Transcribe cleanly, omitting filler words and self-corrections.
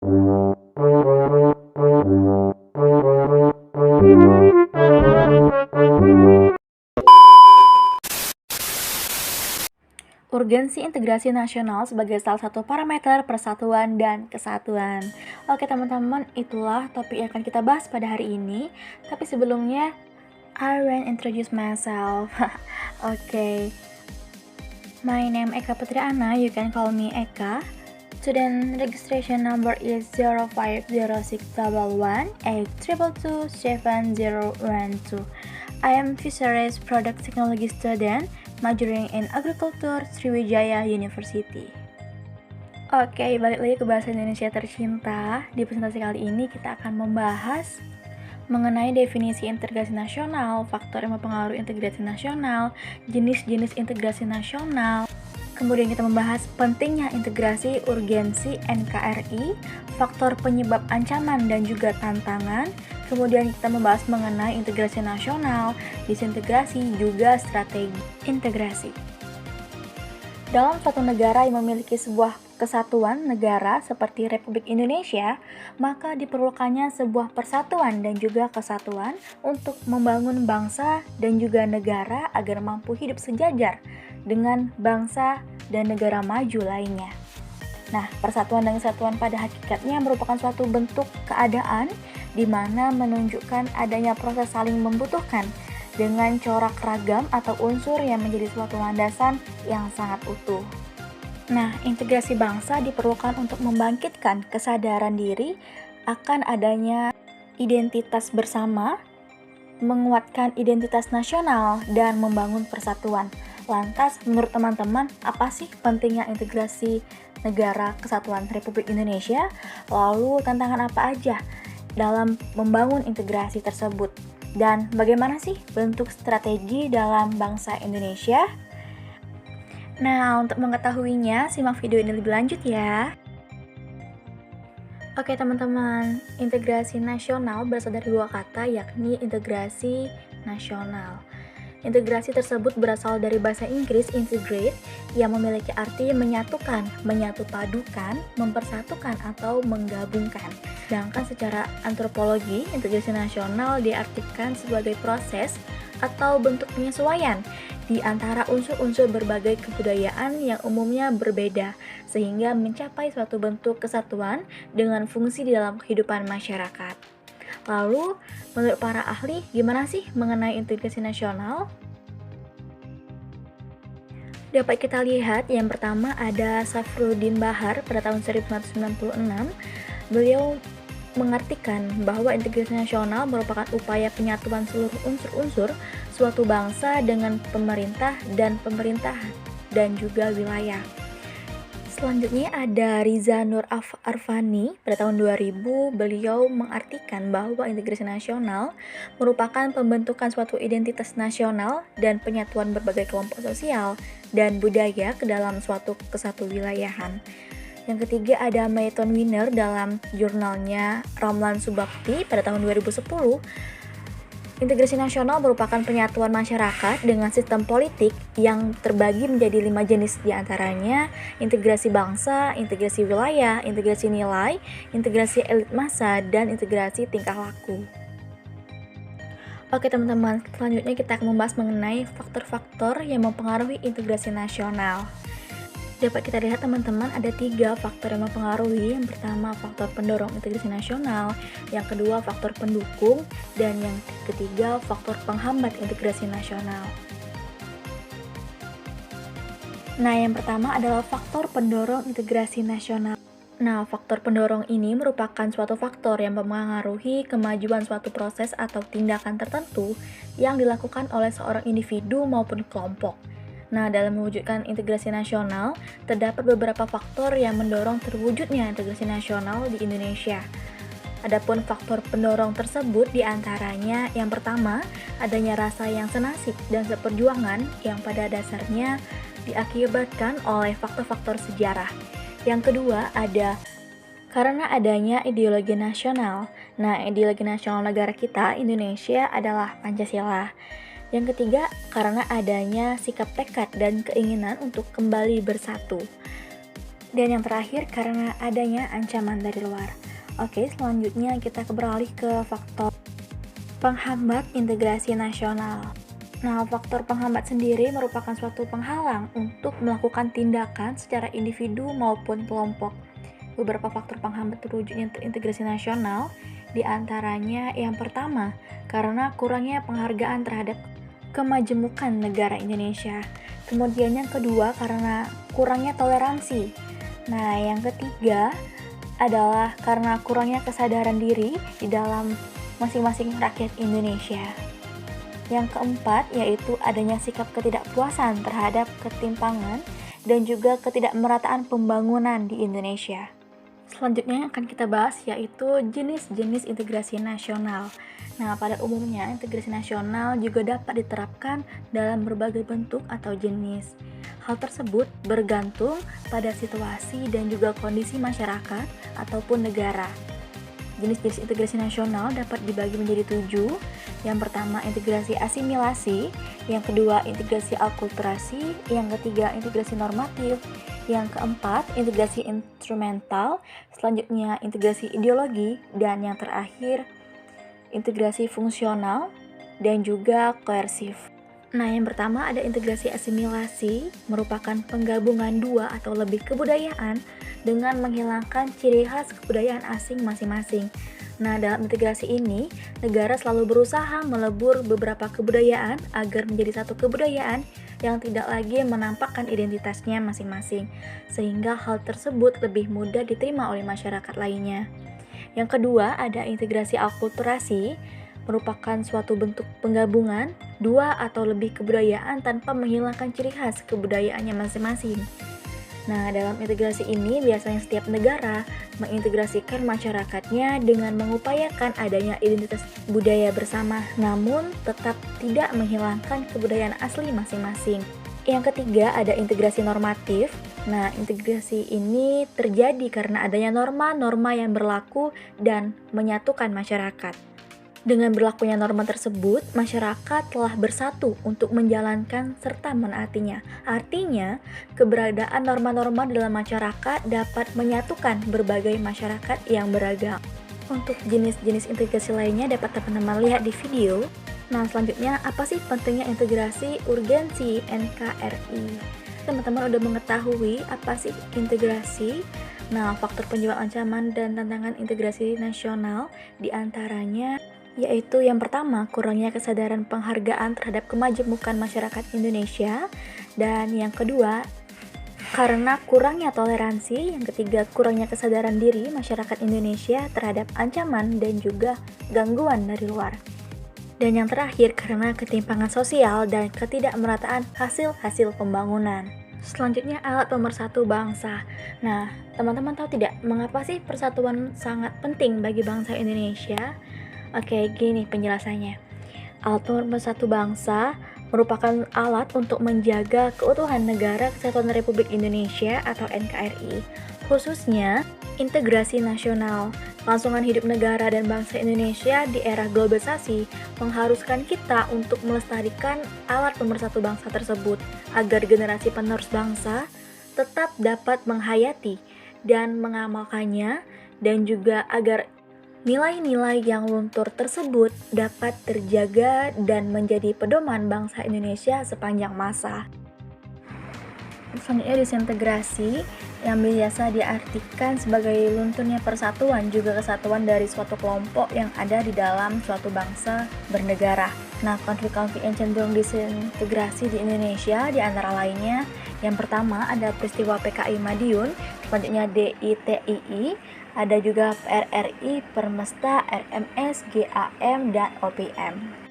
Urgensi integrasi nasional sebagai salah satu parameter persatuan dan kesatuan. Oke teman-teman, itulah topik yang akan kita bahas pada hari ini. Tapi sebelumnya, I will introduce myself. Okay. My name Eka Putri Ana, you can call me Eka. Student registration number is 050618227227012. I am Fisheries Product Technology student, majoring in Agriculture, Sriwijaya University. Oke, balik lagi ke bahasa Indonesia tercinta. Di presentasi kali ini kita akan membahas mengenai definisi integrasi nasional, faktor yang mempengaruhi integrasi nasional, jenis-jenis integrasi nasional. Kemudian kita membahas pentingnya integrasi, urgensi NKRI, faktor penyebab ancaman dan juga tantangan. Kemudian kita membahas mengenai integrasi nasional, disintegrasi, juga strategi integrasi. Dalam suatu negara yang memiliki sebuah kesatuan negara seperti Republik Indonesia, maka diperlukannya sebuah persatuan dan juga kesatuan untuk membangun bangsa dan juga negara agar mampu hidup sejajar dengan bangsa dan negara maju lainnya. Nah, persatuan dan kesatuan pada hakikatnya merupakan suatu bentuk keadaan di mana menunjukkan adanya proses saling membutuhkan dengan corak ragam atau unsur yang menjadi suatu landasan yang sangat utuh. Nah, integrasi bangsa diperlukan untuk membangkitkan kesadaran diri akan adanya identitas bersama, menguatkan identitas nasional, dan membangun persatuan. Lantas, menurut teman-teman, apa sih pentingnya integrasi negara kesatuan Republik Indonesia? Lalu, tantangan apa aja dalam membangun integrasi tersebut? Dan bagaimana sih bentuk strategi dalam bangsa Indonesia? Nah, untuk mengetahuinya, simak video ini lebih lanjut ya. Oke teman-teman, integrasi nasional berasal dari dua kata, yakni integrasi nasional. Integrasi tersebut berasal dari bahasa Inggris integrate yang memiliki arti menyatukan, menyatupadukan, mempersatukan atau menggabungkan. Sedangkan secara antropologi, integrasi nasional diartikan sebagai proses atau bentuk penyesuaian di antara unsur-unsur berbagai kebudayaan yang umumnya berbeda sehingga mencapai suatu bentuk kesatuan dengan fungsi di dalam kehidupan masyarakat. Lalu, menurut para ahli, gimana sih mengenai integrasi nasional? Dapat kita lihat, yang pertama ada Safruddin Bahar pada tahun 1996. Beliau mengartikan bahwa integrasi nasional merupakan upaya penyatuan seluruh unsur-unsur suatu bangsa dengan pemerintah dan juga wilayah. Selanjutnya ada Riza Nur Arfani pada tahun 2000. Beliau mengartikan bahwa integrasi nasional merupakan pembentukan suatu identitas nasional dan penyatuan berbagai kelompok sosial dan budaya ke dalam suatu kesatu wilayahan. Yang ketiga ada Meiton Winer dalam jurnalnya Ramlan Subakti pada tahun 2010. Integrasi nasional merupakan penyatuan masyarakat dengan sistem politik yang terbagi menjadi 5 jenis, diantaranya integrasi bangsa, integrasi wilayah, integrasi nilai, integrasi elit massa, dan integrasi tingkah laku. Oke teman-teman, selanjutnya kita akan membahas mengenai faktor-faktor yang mempengaruhi integrasi nasional. Dapat kita lihat teman-teman, ada 3 faktor yang mempengaruhi. Yang pertama faktor pendorong integrasi nasional, yang kedua faktor pendukung, dan yang ketiga faktor penghambat integrasi nasional. Nah, yang pertama adalah faktor pendorong integrasi nasional. Nah, faktor pendorong ini merupakan suatu faktor yang mempengaruhi kemajuan suatu proses atau tindakan tertentu yang dilakukan oleh seorang individu maupun kelompok. Nah, dalam mewujudkan integrasi nasional, terdapat beberapa faktor yang mendorong terwujudnya integrasi nasional di Indonesia. Adapun faktor pendorong tersebut diantaranya yang pertama, adanya rasa yang senasib dan seperjuangan yang pada dasarnya diakibatkan oleh faktor-faktor sejarah. Yang kedua, karena adanya ideologi nasional. Nah, ideologi nasional negara kita, Indonesia, adalah Pancasila. Yang ketiga, karena adanya sikap tekad dan keinginan untuk kembali bersatu. Dan yang terakhir karena adanya ancaman dari luar. Oke, selanjutnya kita beralih ke faktor penghambat integrasi nasional. Nah, faktor penghambat sendiri merupakan suatu penghalang untuk melakukan tindakan secara individu maupun kelompok. Beberapa faktor penghambat terwujudnya integrasi nasional, diantaranya yang pertama, karena kurangnya penghargaan terhadap kemajemukan negara Indonesia. Kemudian yang kedua, karena kurangnya toleransi. Nah, yang ketiga adalah karena kurangnya kesadaran diri di dalam masing-masing rakyat Indonesia. Yang keempat, yaitu adanya sikap ketidakpuasan terhadap ketimpangan dan juga ketidakmerataan pembangunan di Indonesia. Selanjutnya yang akan kita bahas yaitu jenis-jenis integrasi nasional. Nah, pada umumnya integrasi nasional juga dapat diterapkan dalam berbagai bentuk atau jenis. Hal tersebut bergantung pada situasi dan juga kondisi masyarakat ataupun negara. Jenis-jenis integrasi nasional dapat dibagi menjadi 7. Yang pertama, integrasi asimilasi. Yang kedua, integrasi akulturasi. Yang ketiga, integrasi normatif. Yang keempat, integrasi instrumental. Selanjutnya, integrasi ideologi. Dan yang terakhir, integrasi fungsional dan juga koersif. Nah, yang pertama ada integrasi asimilasi, merupakan penggabungan dua atau lebih kebudayaan dengan menghilangkan ciri khas kebudayaan asing masing-masing. Nah, dalam integrasi ini, negara selalu berusaha melebur beberapa kebudayaan agar menjadi satu kebudayaan yang tidak lagi menampakkan identitasnya masing-masing, sehingga hal tersebut lebih mudah diterima oleh masyarakat lainnya. Yang kedua, ada integrasi akulturasi, merupakan suatu bentuk penggabungan dua atau lebih kebudayaan tanpa menghilangkan ciri khas kebudayaannya masing-masing. Nah, dalam integrasi ini biasanya setiap negara mengintegrasikan masyarakatnya dengan mengupayakan adanya identitas budaya bersama, namun tetap tidak menghilangkan kebudayaan asli masing-masing. Yang ketiga, ada integrasi normatif. Nah, integrasi ini terjadi karena adanya norma-norma yang berlaku dan menyatukan masyarakat. Dengan berlakunya norma tersebut, masyarakat telah bersatu untuk menjalankan serta menaatinya. Artinya, keberadaan norma-norma dalam masyarakat dapat menyatukan berbagai masyarakat yang beragam. Untuk jenis-jenis integrasi lainnya dapat teman-teman lihat di video. Nah, selanjutnya apa sih pentingnya integrasi urgensi NKRI? Teman-teman udah mengetahui apa sih integrasi? Nah, faktor penyebab ancaman dan tantangan integrasi nasional diantaranya yaitu yang pertama, kurangnya kesadaran penghargaan terhadap kemajemukan masyarakat Indonesia, dan yang kedua, karena kurangnya toleransi, yang ketiga, kurangnya kesadaran diri masyarakat Indonesia terhadap ancaman dan juga gangguan dari luar. Dan yang terakhir, karena ketimpangan sosial dan ketidakmerataan hasil-hasil pembangunan. Selanjutnya, alat pemersatu bangsa. Nah, teman-teman tahu tidak, mengapa sih persatuan sangat penting bagi bangsa Indonesia? Oke, gini penjelasannya. Alat pemersatu bangsa merupakan alat untuk menjaga keutuhan Negara Kesatuan Republik Indonesia atau NKRI, khususnya integrasi nasional. Kelangsungan hidup negara dan bangsa Indonesia di era globalisasi mengharuskan kita untuk melestarikan alat pemersatu bangsa tersebut agar generasi penerus bangsa tetap dapat menghayati dan mengamalkannya, dan juga agar nilai-nilai yang luntur tersebut dapat terjaga dan menjadi pedoman bangsa Indonesia sepanjang masa. Selanjutnya, disintegrasi yang biasa diartikan sebagai lunturnya persatuan juga kesatuan dari suatu kelompok yang ada di dalam suatu bangsa bernegara. Nah, konflik-konflik yang cenderung disintegrasi di Indonesia di antara lainnya, yang pertama ada peristiwa PKI Madiun, selanjutnya DITII, ada juga PRRI, Permesta, RMS, GAM, dan OPM.